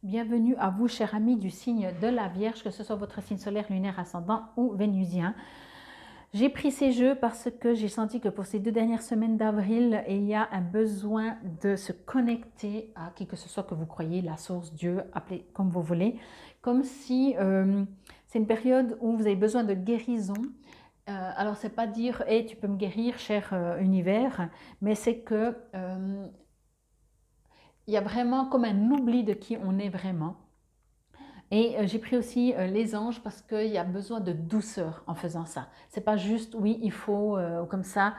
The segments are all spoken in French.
Bienvenue à vous, chers amis du signe de la Vierge, que ce soit votre signe solaire, lunaire, ascendant ou vénusien. J'ai pris ces jeux parce que j'ai senti que pour ces 2 dernières semaines d'avril, il y a un besoin de se connecter à qui que ce soit que vous croyez, la source, Dieu, appelez comme vous voulez, comme si c'est une période où vous avez besoin de guérison. Alors, c'est pas dire hey, tu peux me guérir, cher univers, mais c'est que il y a vraiment comme un oubli de qui on est vraiment. Et j'ai pris aussi les anges parce qu'il y a besoin de douceur en faisant ça. C'est pas juste, oui, il faut comme ça.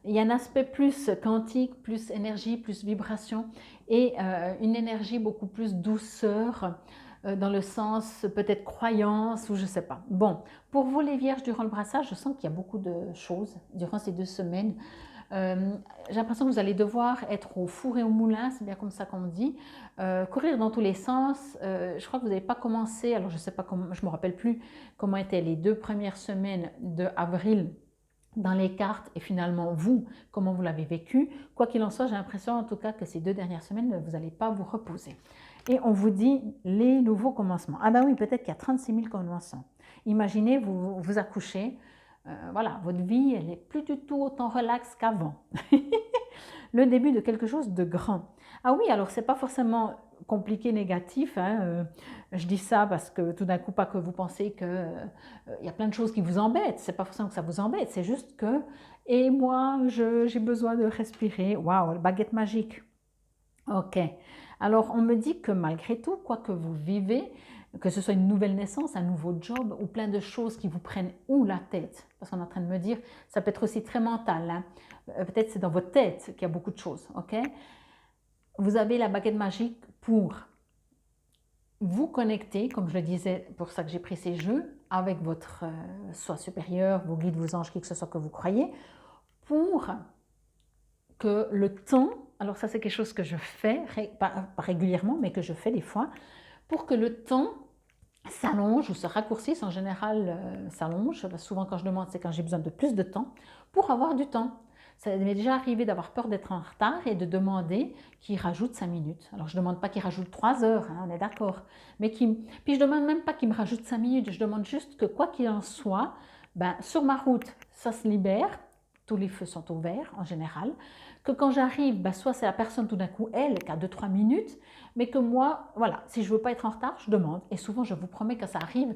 Il y a un aspect plus quantique, plus énergie, plus vibration et une énergie beaucoup plus douceur dans le sens peut-être croyance ou je sais pas. Bon, pour vous les vierges durant le brassage, je sens qu'il y a beaucoup de choses durant ces 2 semaines. J'ai l'impression que vous allez devoir être au four et au moulin, c'est bien comme ça qu'on dit, courir dans tous les sens. Je crois que vous n'avez pas commencé, alors je ne sais pas comment, je me rappelle plus comment étaient les 2 premières semaines de avril dans les cartes et finalement vous, comment vous l'avez vécu. Quoi qu'il en soit, j'ai l'impression en tout cas que ces 2 dernières semaines, vous n'allez pas vous reposer. Et on vous dit les nouveaux commencements. Ah ben oui, peut-être qu'il y a 36 000 commencements. Imaginez, vous accouchez, voilà, votre vie, elle n'est plus du tout autant relaxe qu'avant. Le début de quelque chose de grand. Ah oui, alors c'est pas forcément compliqué, négatif. Hein, je dis ça parce que tout d'un coup, pas que vous pensez qu'il y a plein de choses qui vous embêtent. C'est pas forcément que ça vous embête, c'est juste que, et moi, j'ai besoin de respirer. Waouh, baguette magique. Ok. Alors, on me dit que malgré tout, quoi que vous vivez, que ce soit une nouvelle naissance, un nouveau job ou plein de choses qui vous prennent où la tête, parce qu'on est en train de me dire, ça peut être aussi très mental. Hein. Peut-être c'est dans votre tête qu'il y a beaucoup de choses. Ok. Vous avez la baguette magique pour vous connecter, comme je le disais, pour ça que j'ai pris ces jeux, avec votre soi supérieur, vos guides, vos anges, qui que ce soit que vous croyez, pour que le temps, alors ça c'est quelque chose que je fais, pas régulièrement, mais que je fais des fois, pour que le temps s'allonge ou se raccourcisse, en général s'allonge, souvent quand je demande c'est quand j'ai besoin de plus de temps, pour avoir du temps. Ça m'est déjà arrivé d'avoir peur d'être en retard et de demander qu'il rajoute 5 minutes. Alors je ne demande pas qu'il rajoute 3 heures, hein, on est d'accord, mais puis je ne demande même pas qu'il me rajoute 5 minutes, je demande juste que quoi qu'il en soit, ben, sur ma route, ça se libère, tous les feux sont ouverts en général, que quand j'arrive, ben, soit c'est la personne tout d'un coup, elle, qui a 2-3 minutes, mais que moi, voilà, si je ne veux pas être en retard, je demande. Et souvent, je vous promets, quand ça arrive,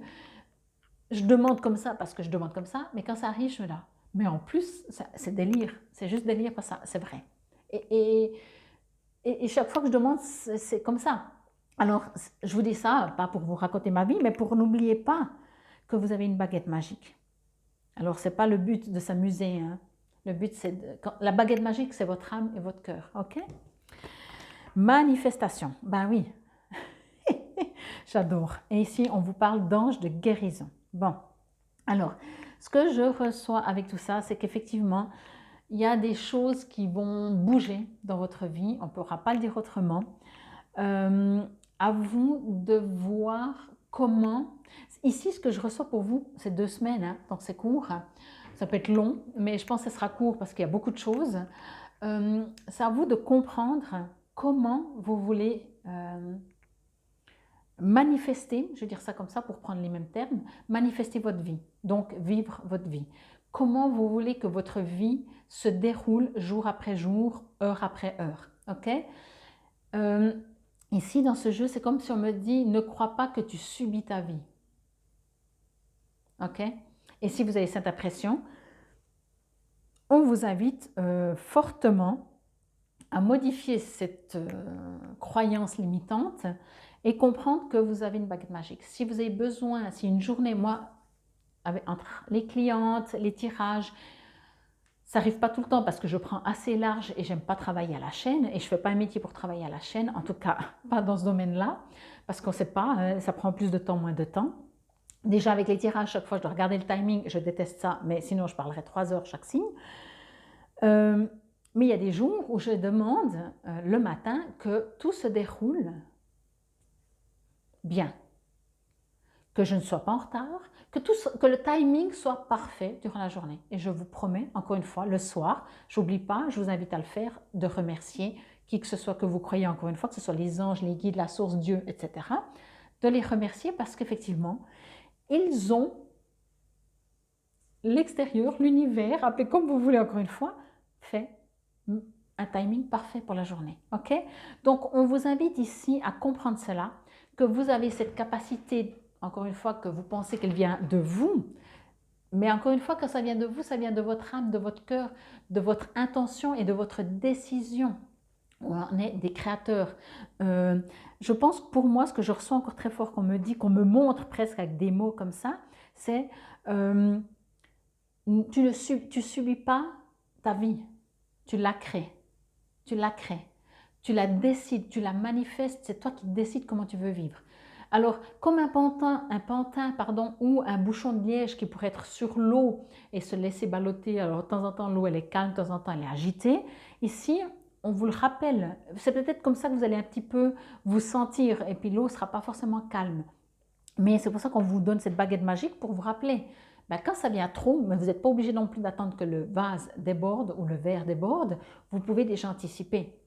je demande comme ça parce que je demande comme ça, mais quand ça arrive, je me dis, mais en plus, c'est délire, c'est juste délire parce que c'est vrai. Et chaque fois que je demande, c'est comme ça. Alors, je vous dis ça, pas pour vous raconter ma vie, mais pour n'oublier pas que vous avez une baguette magique. Alors, ce n'est pas le but de s'amuser. Hein. Le but, c'est la baguette magique, c'est votre âme et votre cœur. OK? Manifestation. Ben oui, j'adore. Et ici, on vous parle d'ange de guérison. Bon, alors, ce que je reçois avec tout ça, c'est qu'effectivement, il y a des choses qui vont bouger dans votre vie. On ne pourra pas le dire autrement. À vous de voir comment... Ici, ce que je reçois pour vous, c'est 2 semaines, hein, donc c'est court. Ça peut être long, mais je pense que ce sera court parce qu'il y a beaucoup de choses. C'est à vous de comprendre comment vous voulez manifester, je vais dire ça comme ça pour prendre les mêmes termes, manifester votre vie, donc vivre votre vie. Comment vous voulez que votre vie se déroule jour après jour, heure après heure. Ok? Ici, dans ce jeu, c'est comme si on me dit, ne crois pas que tu subis ta vie. Ok? Et si vous avez cette impression, on vous invite fortement à modifier cette croyance limitante et comprendre que vous avez une baguette magique. Si vous avez besoin, si une journée, moi, entre les clientes, les tirages, ça n'arrive pas tout le temps parce que je prends assez large et j'aime pas travailler à la chaîne et je ne fais pas un métier pour travailler à la chaîne, en tout cas pas dans ce domaine-là, parce qu'on ne sait pas, ça prend plus de temps, moins de temps. Déjà avec les tirages, chaque fois je dois regarder le timing, je déteste ça, mais sinon je parlerai 3 heures chaque signe. Mais il y a des jours où je demande le matin que tout se déroule bien, que je ne sois pas en retard, que le timing soit parfait durant la journée. Et je vous promets, encore une fois, le soir, j'oublie pas, je vous invite à le faire, de remercier qui que ce soit que vous croyez, encore une fois, que ce soit les anges, les guides, la source, Dieu, etc., de les remercier parce qu'effectivement, ils ont l'extérieur, l'univers, appelez comme vous voulez encore une fois, fait un timing parfait pour la journée. Ok? Donc, on vous invite ici à comprendre cela, que vous avez cette capacité, encore une fois, que vous pensez qu'elle vient de vous, mais encore une fois, quand ça vient de vous, ça vient de votre âme, de votre cœur, de votre intention et de votre décision. On est des créateurs. Je pense que pour moi, ce que je reçois encore très fort qu'on me dit, qu'on me montre presque avec des mots comme ça, c'est tu subis pas ta vie, tu la crées. Tu la crées, tu la décides, tu la manifestes, c'est toi qui décides comment tu veux vivre. Alors, comme un pantin ou un bouchon de liège qui pourrait être sur l'eau et se laisser ballotter, alors de temps en temps l'eau elle est calme, de temps en temps elle est agitée, ici on vous le rappelle, c'est peut-être comme ça que vous allez un petit peu vous sentir et puis l'eau ne sera pas forcément calme. Mais c'est pour ça qu'on vous donne cette baguette magique pour vous rappeler. Ben, quand ça vient trop, mais vous n'êtes pas obligé non plus d'attendre que le vase déborde ou le verre déborde, vous pouvez déjà anticiper.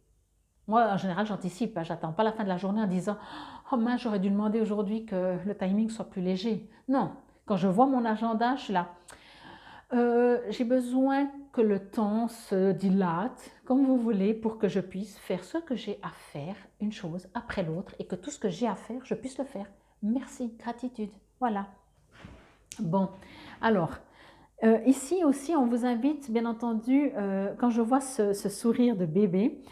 Moi, en général, j'anticipe. J'attends pas la fin de la journée en disant « Oh mince, j'aurais dû demander aujourd'hui que le timing soit plus léger. » Non, quand je vois mon agenda, je suis là. J'ai besoin que le temps se dilate, comme vous voulez, pour que je puisse faire ce que j'ai à faire, une chose après l'autre, et que tout ce que j'ai à faire, je puisse le faire. Merci, gratitude. Voilà. Bon, alors, ici aussi, on vous invite, bien entendu, quand je vois ce sourire de bébé,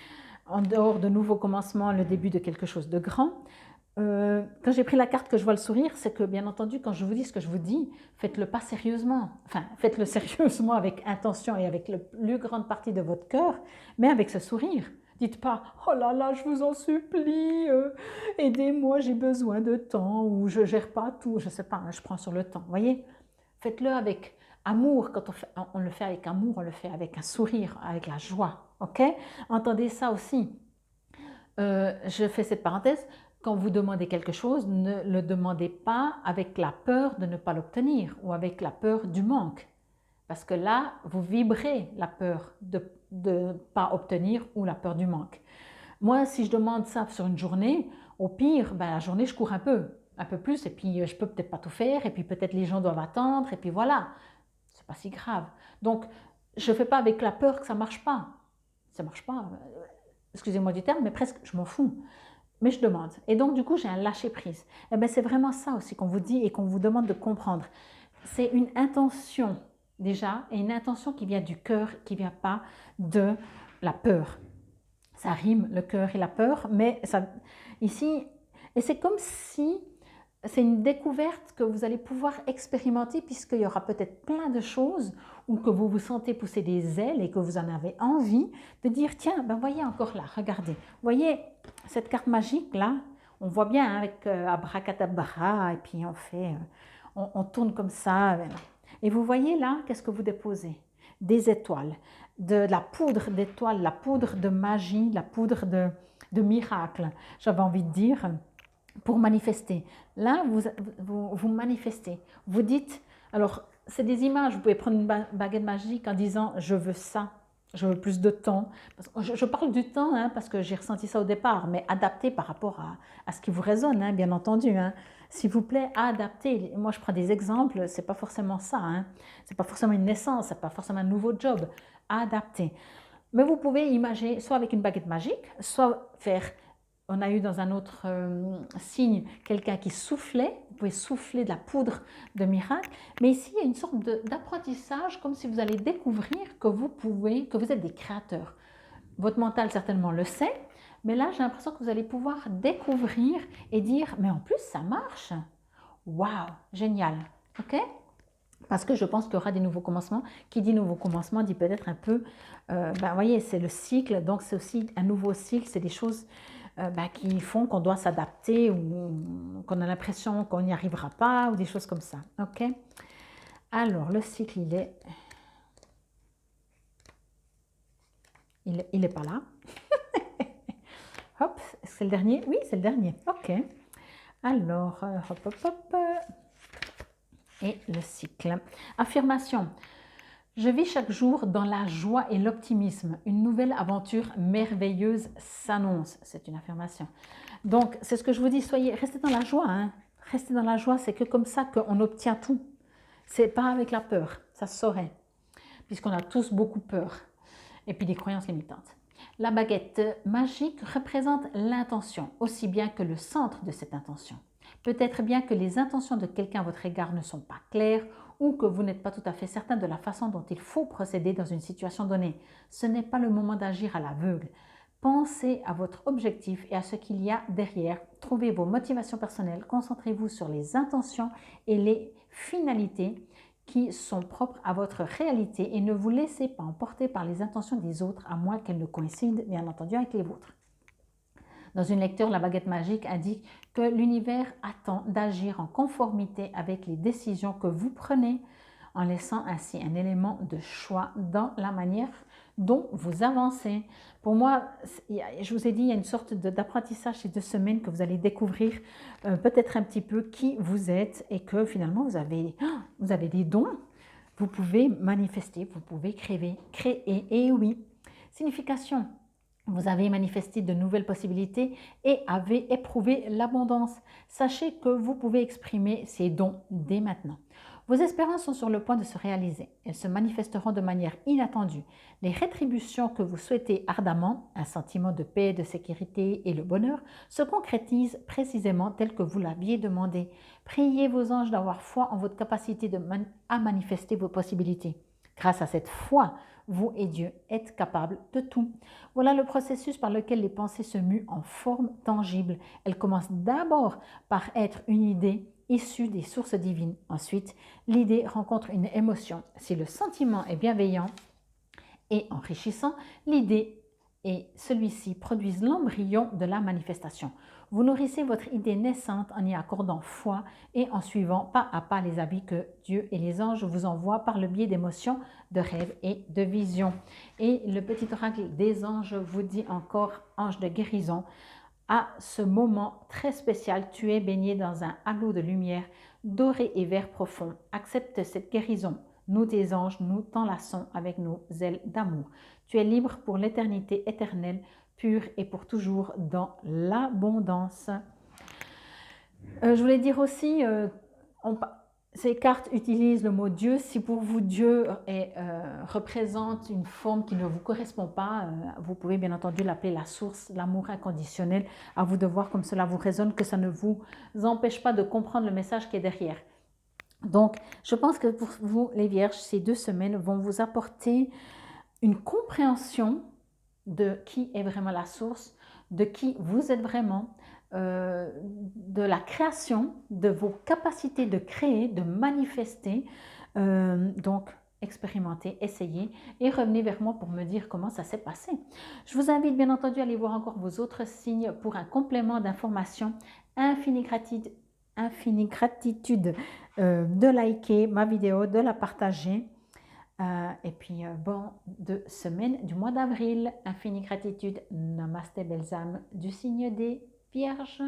en dehors de nouveaux commencements, le début de quelque chose de grand, quand j'ai pris la carte que je vois le sourire, c'est que, bien entendu, quand je vous dis ce que je vous dis, faites-le pas sérieusement. Enfin, faites-le sérieusement avec intention et avec la plus grande partie de votre cœur, mais avec ce sourire. Dites pas « Oh là là, je vous en supplie, aidez-moi, j'ai besoin de temps » ou « Je gère pas tout », je sais pas, hein, je prends sur le temps. Voyez, faites-le avec amour. Quand on le fait avec amour, on le fait avec un sourire, avec la joie. Ok? Entendez ça aussi. Je fais cette parenthèse. Quand vous demandez quelque chose, ne le demandez pas avec la peur de ne pas l'obtenir ou avec la peur du manque. Parce que là, vous vibrez la peur de ne pas obtenir ou la peur du manque. Moi, si je demande ça sur une journée, au pire, ben, la journée, je cours un peu plus, et puis je peux peut-être pas tout faire, et puis peut-être les gens doivent attendre, et puis voilà. C'est pas si grave. Donc, je fais pas avec la peur que ça marche pas. Ça marche pas, excusez-moi du terme, mais presque, je m'en fous. Mais je demande. Et donc, du coup, j'ai un lâcher-prise. Et bien, c'est vraiment ça aussi qu'on vous dit et qu'on vous demande de comprendre. C'est une intention, déjà, et une intention qui vient du cœur, qui ne vient pas de la peur. Ça rime, le cœur et la peur, mais ça, ici, et c'est comme si c'est une découverte que vous allez pouvoir expérimenter puisqu'il y aura peut-être plein de choses ou que vous vous sentez pousser des ailes et que vous en avez envie de dire tiens, ben voyez encore là, regardez, voyez cette carte magique là, on voit bien hein, avec abracadabra et puis on fait, on tourne comme ça et vous voyez là, qu'est-ce que vous déposez? Des étoiles, de la poudre d'étoiles, la poudre de magie, la poudre de miracle, j'avais envie de dire, pour manifester. Là, vous manifestez. Vous dites, alors, c'est des images, vous pouvez prendre une baguette magique en disant « je veux ça ». Je veux plus de temps. Je parle du temps hein, parce que j'ai ressenti ça au départ, mais adapté par rapport à ce qui vous résonne, hein, bien entendu. Hein. S'il vous plaît, adaptez. Moi, je prends des exemples, c'est pas forcément ça. Hein. C'est pas forcément une naissance, c'est pas forcément un nouveau job. Adaptez. Mais vous pouvez imaginer, soit avec une baguette magique, soit faire. On a eu dans un autre signe quelqu'un qui soufflait, vous pouvez souffler de la poudre de miracle, mais ici il y a une sorte d'apprentissage comme si vous allez découvrir que que vous êtes des créateurs. Votre mental certainement le sait, mais là j'ai l'impression que vous allez pouvoir découvrir et dire mais en plus ça marche, waouh, génial, ok? Parce que je pense qu'il y aura des nouveaux commencements. Qui dit nouveau commencement dit peut-être un peu, ben voyez, c'est le cycle, donc c'est aussi un nouveau cycle, c'est des choses qui font qu'on doit s'adapter ou qu'on a l'impression qu'on n'y arrivera pas ou des choses comme ça. Ok. Alors, le cycle, il est pas là. Hop, c'est le dernier? Oui, c'est le dernier. Ok. Alors, hop, hop, hop. Et le cycle. Affirmation. Je vis chaque jour dans la joie et l'optimisme. Une nouvelle aventure merveilleuse s'annonce. C'est une affirmation. Donc, c'est ce que je vous dis, restez dans la joie. Hein. Restez dans la joie, c'est que comme ça qu'on obtient tout. C'est pas avec la peur, ça se saurait, puisqu'on a tous beaucoup peur. Et puis des croyances limitantes. La baguette magique représente l'intention, aussi bien que le centre de cette intention. Peut-être bien que les intentions de quelqu'un à votre égard ne sont pas claires ou que vous n'êtes pas tout à fait certain de la façon dont il faut procéder dans une situation donnée. Ce n'est pas le moment d'agir à l'aveugle. Pensez à votre objectif et à ce qu'il y a derrière. Trouvez vos motivations personnelles. Concentrez-vous sur les intentions et les finalités qui sont propres à votre réalité et ne vous laissez pas emporter par les intentions des autres à moins qu'elles ne coïncident bien entendu avec les vôtres. Dans une lecture, la baguette magique indique que l'univers attend d'agir en conformité avec les décisions que vous prenez en laissant ainsi un élément de choix dans la manière dont vous avancez. Pour moi, je vous ai dit, il y a une sorte d'apprentissage ces 2 semaines que vous allez découvrir peut-être un petit peu qui vous êtes et que finalement vous avez des dons. Vous pouvez manifester, vous pouvez créer. Et oui, signification. Vous avez manifesté de nouvelles possibilités et avez éprouvé l'abondance. Sachez que vous pouvez exprimer ces dons dès maintenant. Vos espérances sont sur le point de se réaliser. Elles se manifesteront de manière inattendue. Les rétributions que vous souhaitez ardemment, un sentiment de paix, de sécurité et le bonheur, se concrétisent précisément tel que vous l'aviez demandé. Priez vos anges d'avoir foi en votre capacité à manifester vos possibilités. Grâce à cette foi, vous et Dieu êtes capables de tout. Voilà le processus par lequel les pensées se muent en forme tangible. Elles commencent d'abord par être une idée issue des sources divines. Ensuite, l'idée rencontre une émotion. Si le sentiment est bienveillant et enrichissant, l'idée et celui-ci produisent l'embryon de la manifestation. Vous nourrissez votre idée naissante en y accordant foi et en suivant pas à pas les habits que Dieu et les anges vous envoient par le biais d'émotions, de rêves et de visions. Et le petit oracle des anges vous dit encore, ange de guérison, à ce moment très spécial, tu es baigné dans un halo de lumière doré et vert profond. Accepte cette guérison. Nous, tes anges, nous t'enlaçons avec nos ailes d'amour. Tu es libre pour l'éternité éternelle, pure et pour toujours dans l'abondance. Je voulais dire aussi, ces cartes utilisent le mot Dieu. Si pour vous Dieu représente une forme qui ne vous correspond pas, vous pouvez bien entendu l'appeler la source, l'amour inconditionnel. À vous de voir comme cela vous résonne, que ça ne vous empêche pas de comprendre le message qui est derrière. Donc, je pense que pour vous, les Vierges, ces 2 semaines vont vous apporter une compréhension de qui est vraiment la source, de qui vous êtes vraiment, de la création, de vos capacités de créer, de manifester. Donc, expérimentez, essayez et revenez vers moi pour me dire comment ça s'est passé. Je vous invite bien entendu à aller voir encore vos autres signes pour un complément d'information. Infinie gratitude de liker ma vidéo, de la partager. Et puis, bon 2 semaines du mois d'avril. Infinie gratitude. Namasté, belles âmes du signe des Vierges.